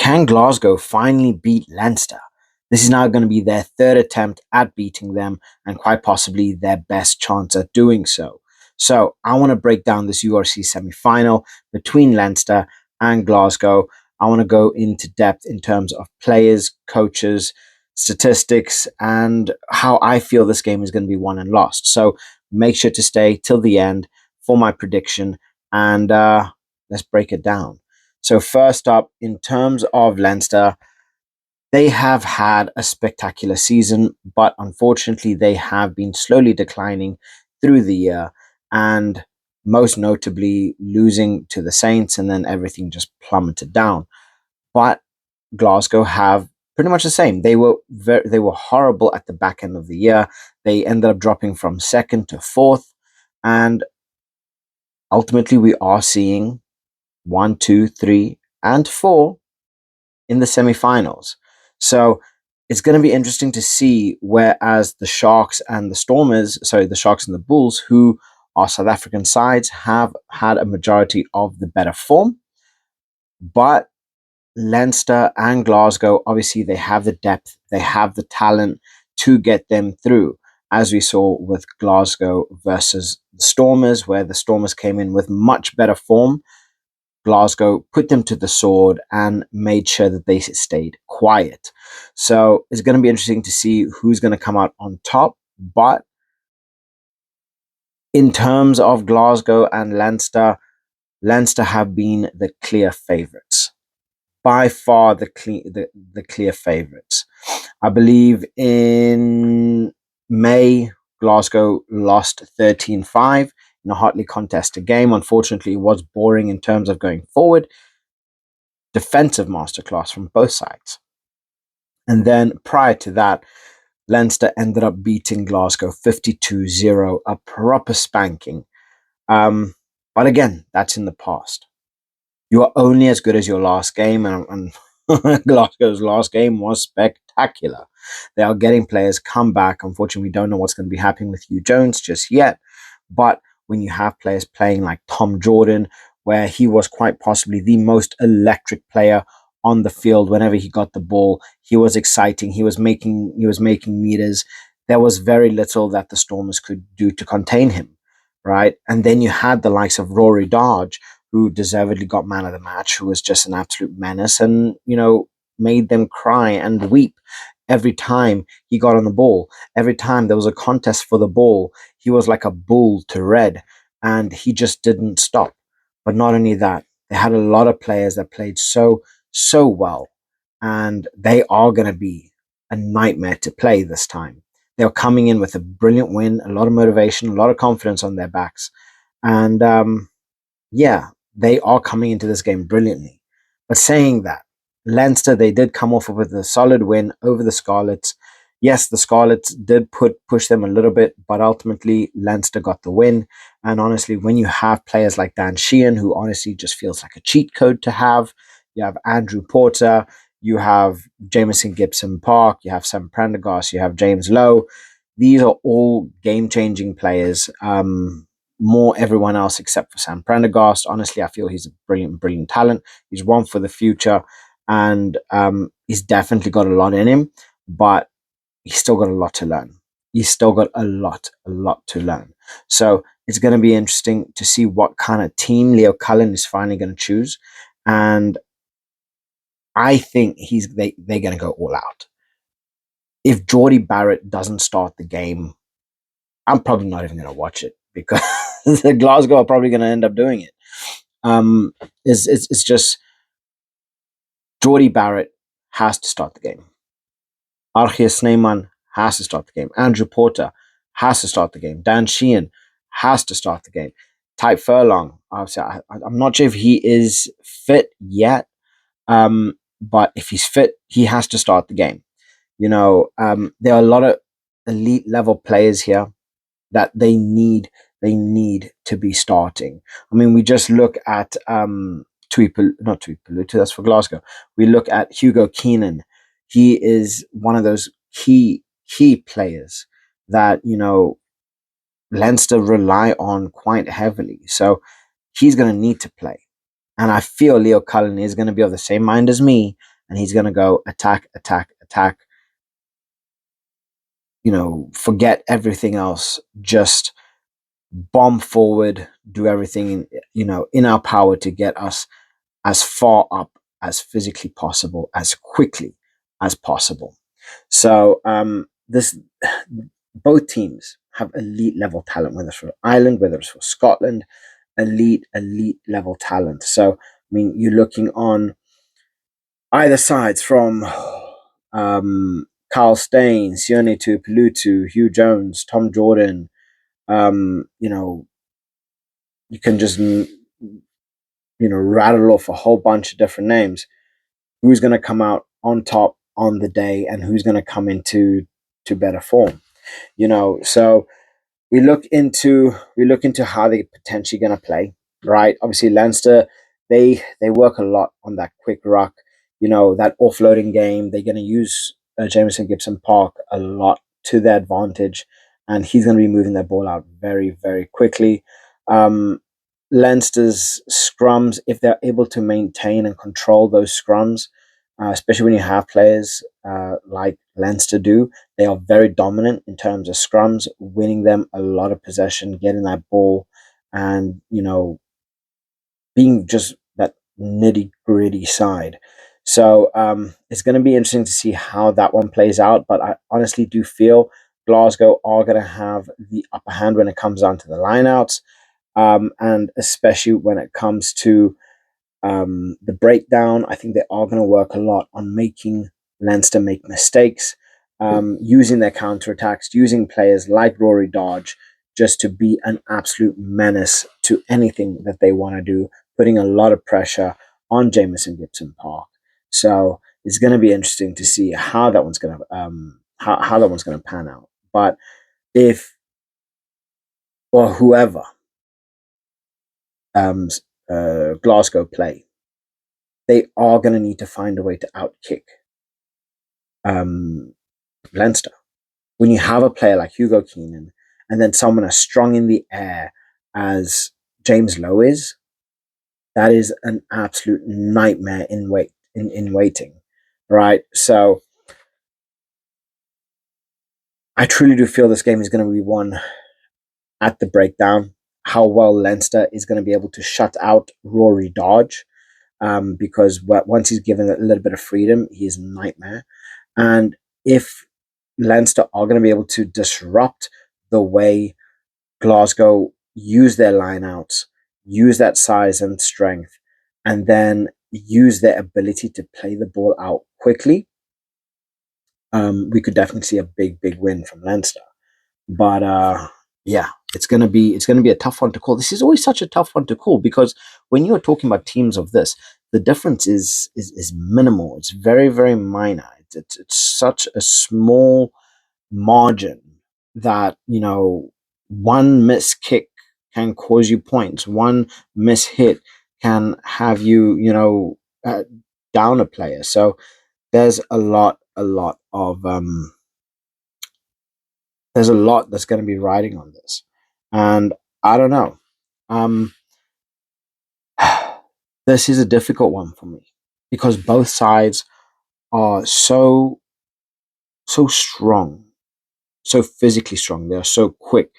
can Glasgow finally beat Leinster? This is now going to be their third attempt at beating them and quite possibly their best chance at doing so. So I want to break down this URC semi-final between Leinster and Glasgow. I want to go into depth in terms of players, coaches, statistics, and how I feel this game is going to be won and lost. So make sure to stay till the end for my prediction, and let's break it down. So first up, in terms of Leinster, they have had a spectacular season, but unfortunately they have been slowly declining through the year, and most notably losing to the Saints, and then everything just plummeted down. But Glasgow have pretty much the same. They were horrible at the back end of the year. They ended up dropping from second to fourth, and ultimately we are seeing 1, 2, 3, and 4 in the semi-finals. So it's going to be interesting to see, whereas the Sharks and the Sharks and the Bulls, who are South African sides, have had a majority of the better form. But Leinster and Glasgow, obviously they have the depth, they have the talent to get them through, as we saw with Glasgow versus the Stormers, where the Stormers came in with much better form. Glasgow put them to the sword and made sure that they stayed quiet. So it's going to be interesting to see who's going to come out on top. But in terms of Glasgow and Leinster, Leinster have been the clear favourites. By far the clear favourites. I believe in May, Glasgow lost 13-5 in a hotly contested game. Unfortunately, it was boring in terms of going forward. Defensive masterclass from both sides. And then prior to that, Leinster ended up beating Glasgow 52-0, a proper spanking. But again, that's in the past. You are only as good as your last game, and Glasgow's last game was spectacular. They are getting players come back. Unfortunately, we don't know what's going to be happening with Hugh Jones just yet. But when you have players playing like Tom Jordan, where he was quite possibly the most electric player on the field whenever he got the ball, he was exciting. He was making meters. There was very little that the Stormers could do to contain him, right? And then you had the likes of Rory Darge, who deservedly got man of the match, who was just an absolute menace and, made them cry and weep every time he got on the ball. Every time there was a contest for the ball, he was like a bull to red, and he just didn't stop. But not only that, they had a lot of players that played so well, and they are going to be a nightmare to play this time. They're coming in with a brilliant win, a lot of motivation, a lot of confidence on their backs, and they are coming into this game brilliantly. But saying that, Leinster, they did come off with a solid win over the Scarlets. Yes, the Scarlets did push them a little bit, but ultimately Leinster got the win. And honestly, when you have players like Dan Sheehan, who honestly just feels like a cheat code to have, you have Andrew Porter, you have Jamison Gibson-Park, you have Sam Prendergast, you have James Lowe. These are all game-changing players. More everyone else except for Sam Prendergast. Honestly, I feel he's a brilliant talent. He's one for the future, and he's definitely got a lot in him, but he's still got a lot to learn. He's still got a lot to learn. So it's going to be interesting to see what kind of team Leo Cullen is finally going to choose, and I think they're going to go all out. If Jordie Barrett doesn't start the game, I'm probably not even going to watch it, because the Glasgow are probably going to end up doing it. It's just Jordie Barrett has to start the game. Archie Snyman has to start the game. Andrew Porter has to start the game. Dan Sheehan has to start the game. Type Furlong, obviously, I'm not sure if he is fit yet, but if he's fit, he has to start the game. There are a lot of elite level players here that they need to be starting. I mean, we just look at Tuipulotu, that's for Glasgow. We look at Hugo Keenan. He is one of those key players that, Leinster rely on quite heavily. So he's going to need to play. And I feel Leo Cullen is going to be of the same mind as me, and he's going to go attack, attack, attack. Forget everything else, just bomb forward, do everything in our power to get us as far up as physically possible, as quickly as possible. So this both teams have elite level talent, whether it's for Ireland, whether it's for Scotland, elite level talent. So you're looking on either sides from Carl Steyn, Sione Tuipulotu, Hugh Jones, Tom Jordan. You can just rattle off a whole bunch of different names. Who's going to come out on top on the day, and who's going to come into better form? So we look into how they're potentially going to play. Right, obviously Leinster, they work a lot on that quick ruck. That offloading game. They're going to use Jameson Gibson Park a lot to their advantage, and he's going to be moving that ball out very, very quickly. Leinster's scrums, if they're able to maintain and control those scrums, especially when you have players like Leinster do, they are very dominant in terms of scrums, winning them a lot of possession, getting that ball, and being just that nitty gritty side. So it's going to be interesting to see how that one plays out. But I honestly do feel Glasgow are going to have the upper hand when it comes down to the lineouts. And especially when it comes to the breakdown, I think they are going to work a lot on making Leinster make mistakes, using their counterattacks, using players like Rory Dodge just to be an absolute menace to anything that they want to do, putting a lot of pressure on Jameson Gibson Park. So it's going to be interesting to see how that one's going to how that one's going to pan out. But if or whoever Glasgow play, they are going to need to find a way to outkick Leinster. When you have a player like Hugo Keenan and then someone as strong in the air as James Lowe is, that is an absolute nightmare in waiting, right? So I truly do feel this game is going to be won at the breakdown. How well Leinster is going to be able to shut out Rory Dodge, because once he's given a little bit of freedom, he is a nightmare. And if Leinster are going to be able to disrupt the way Glasgow use their lineouts, use that size and strength, and then use their ability to play the ball out quickly, we could definitely see a big win from Leinster. But yeah, it's gonna be a tough one to call. This is always such a tough one to call because when you are talking about teams of this, the difference is minimal. It's very, very minor. It's such a small margin that one missed kick can cause you points. One missed hit can have you down a player. So there's a lot of there's a lot that's going to be riding on this, and I don't know. Um, this is a difficult one for me because both sides are so strong, so physically strong. They're so quick.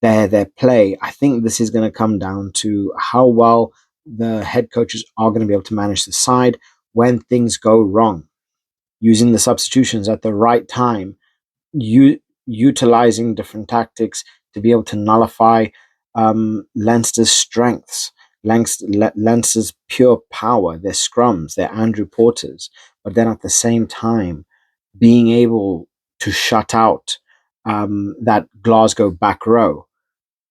Their play. I think this is going to come down to how well the head coaches are going to be able to manage the side when things go wrong, using the substitutions at the right time, utilizing different tactics to be able to nullify Leinster's strengths, Leinster's pure power, their scrums, their Andrew Porters, but then at the same time being able to shut out that Glasgow back row.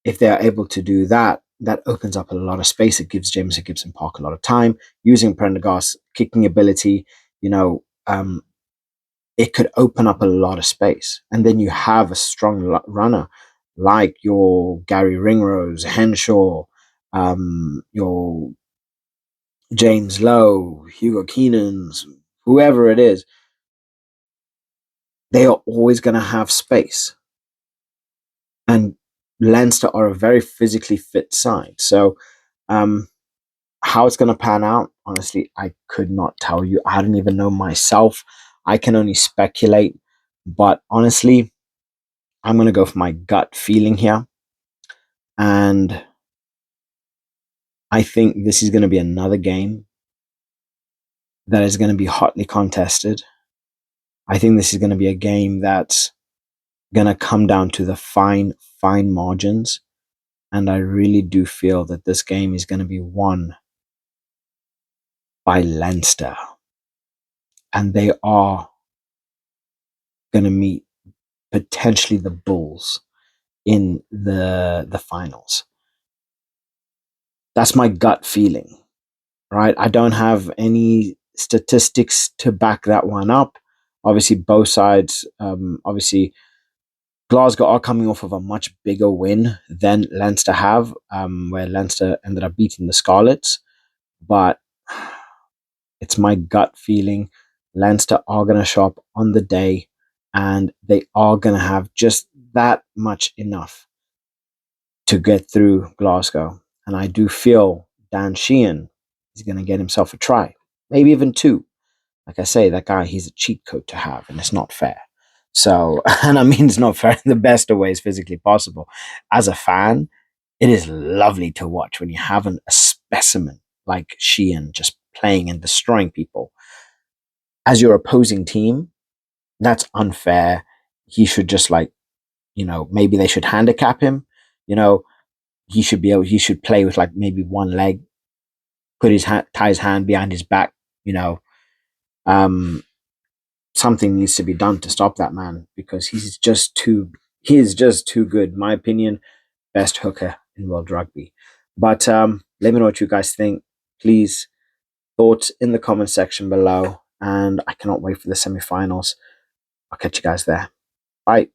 If they are able to do that, that opens up a lot of space. It gives Jameson Gibson Park a lot of time using Prendergast's kicking ability. It could open up a lot of space. And then you have a strong runner like your Gary Ringrose, Henshaw, your James Lowe, Hugo Keenans, whoever it is. They are always going to have space. And Leinster are a very physically fit side. So How it's going to pan out, honestly, I could not tell you. I don't even know myself. I can only speculate. But honestly, I'm going to go for my gut feeling here. And I think this is going to be another game that is going to be hotly contested. I think this is going to be a game that's going to come down to the fine margins. And I really do feel that this game is going to be won by Leinster. And they are going to meet potentially the Bulls in the finals. That's my gut feeling, right? I don't have any statistics to back that one up. Obviously, both sides, obviously, Glasgow are coming off of a much bigger win than Leinster have, where Leinster ended up beating the Scarlets. But it's my gut feeling Leinster are going to show up on the day, and they are going to have just that much enough to get through Glasgow. And I do feel Dan Sheehan is going to get himself a try, maybe even two. Like I say, that guy, he's a cheat code to have, and it's not fair. So, and I mean, it's not fair in the best of ways physically possible. As a fan, it is lovely to watch when you have a specimen like Sheehan just playing and destroying people. As your opposing team, that's unfair. He should just maybe they should handicap him. You know, he should play with like maybe one leg, put tie his hand behind his back, you know. Something needs to be done to stop that man because he is just too good. In my opinion, best hooker in world rugby. But let me know what you guys think. Please, thoughts in the comment section below. And I cannot wait for the semi-finals. I'll catch you guys there. Bye.